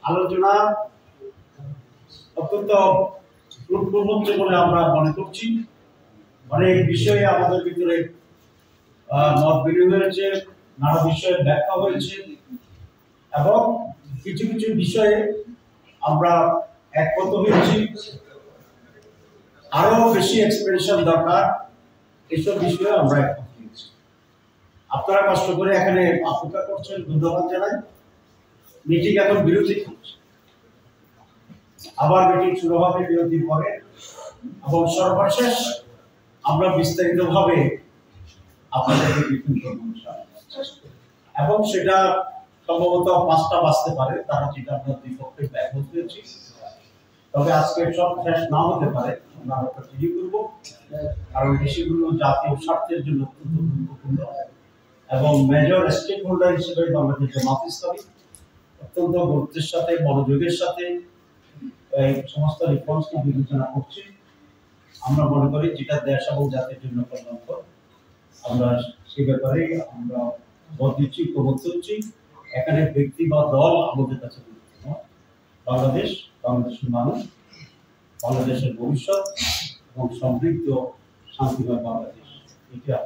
আলোচনা অত্যন্ত ফ্রুটফুল হচ্ছে বলে আমরা মনে করছি। অনেক বিষয়ে আমাদের ভিতরে মত বিনিময় হয়েছে, নানা বিষয়ে ব্যাখ্যা হয়েছে এবং কিছু কিছু বিষয়ে আমরা একমত হয়েছি। আরো বেশি এক্সপ্রেশন দরকার, এসব বিষয়ে আমরা একমত হয়েছি। আপনারা কষ্ট করে এখানে অপেক্ষা করছেন, ধন্যবাদ জানাই। মিটিং এখন বিরতি হচ্ছে, আবার মিটিং শুরু হবে বিরতির পরে, এবং সর্বশেষ আমরা বিস্তারিতভাবে আপনাদেরকে ব্রিফিং করব এবং সেটা সম্ভবত 5টা বাজতে পারে, তারা যেটা আমরা দুই পক্ষে একমত হয়েছি। তবে আজকে সব শেষ না হতে পারে, আমরা কন্টিনিউ করব, কারণ বিষয়গুলো জাতীয় স্বার্থের জন্য অত্যন্ত গুরুত্বপূর্ণ এবং মেজর স্টেক হোল্ডার হিসেবে বাংলাদেশ জামাত ইসলামী অত্যন্ত গুরুত্বের সাথে মনোযোগের সাথে এই সমস্ত রিফর্মসকে বিবেচনা করছি। আমরা মনে করি যেটা দেশ এবং জাতির জন্য কল্যাণকর, আমরা সে ব্যাপারে আমরা ভোট দিচ্ছি, প্রবোধ করছি। এখানে ব্যক্তি বা দল আমাদের কাছে গুরুত্বপূর্ণ। বাংলাদেশ, বাংলাদেশের মানুষ, বাংলাদেশের ভবিষ্যৎ এবং সমৃদ্ধ শান্তিময় বাংলাদেশ, এটা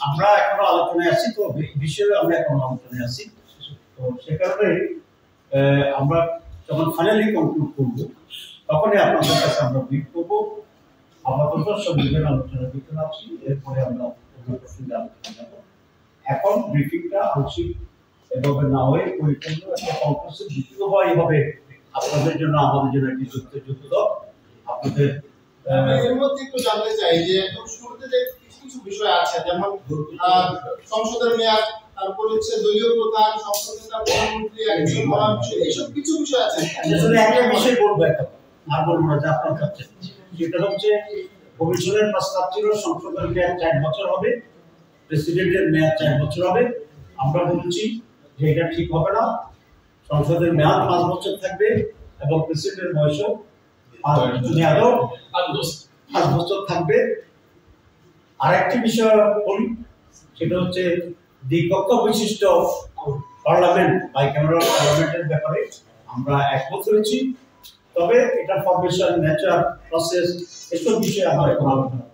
আমরা এখনো আলোচনায় আছি। তো বিষয়ে আমরা এখনো আলোচনায় আছি। তো সে কারণে আমরা যখন ফাইনালি কনক্লুড করব তখনই আপনাদের কাছে আমরা ব্রিফ করবো। আপাতত সংবিধান আলোচনার ভিতরে আছি, এরপরে আমরা প্রসঙ্গে আলোচনা করব। এখন ব্রিফিংটা আংশিক এভাবে না হয়ে পরিপূর্ণ একটা কনফারেন্সের দ্বিতীয় হয় এভাবে আপনাদের জন্য, আমাদের জন্য একটি যুক্ত আপনাদের এর মধ্যে একটু জানতে চাই যে একদম শুরুতে যে কিছু বিষয় আছে, যেমন সংসদের মেয়াদ, তারপর হচ্ছে দলীয় প্রধান, সংসদের প্রধানমন্ত্রী, একজন মহাসচিব, এইসব কিছু বিষয় আছে। আসলে একটা বিষয় বলবো, একটা আর বলবো না যে আপনার কাছে, সেটা হচ্ছে কমিশনের প্রস্তাব ছিল সংসদের মেয়াদ 4 বছর হবে, প্রেসিডেন্টের মেয়াদ 4 বছর হবে। আমরা বলছি যে এটা ঠিক হবে না, সংসদের মেয়াদ 5 বছর থাকবে এবং প্রেসিডেন্টের বয়সও 5 বছর থাকবে। আরেকটি বিষয় বলি, সেটা হচ্ছে দ্বিকক্ষ বিশিষ্ট পার্লামেন্ট, বাইক্যামেরাল পার্লামেন্টের ব্যাপারে আমরা একমত হয়েছি। তবে এটা ফরমেশন, নেচার, প্রসেস, এসব বিষয়ে আমরা এখন আলোচনা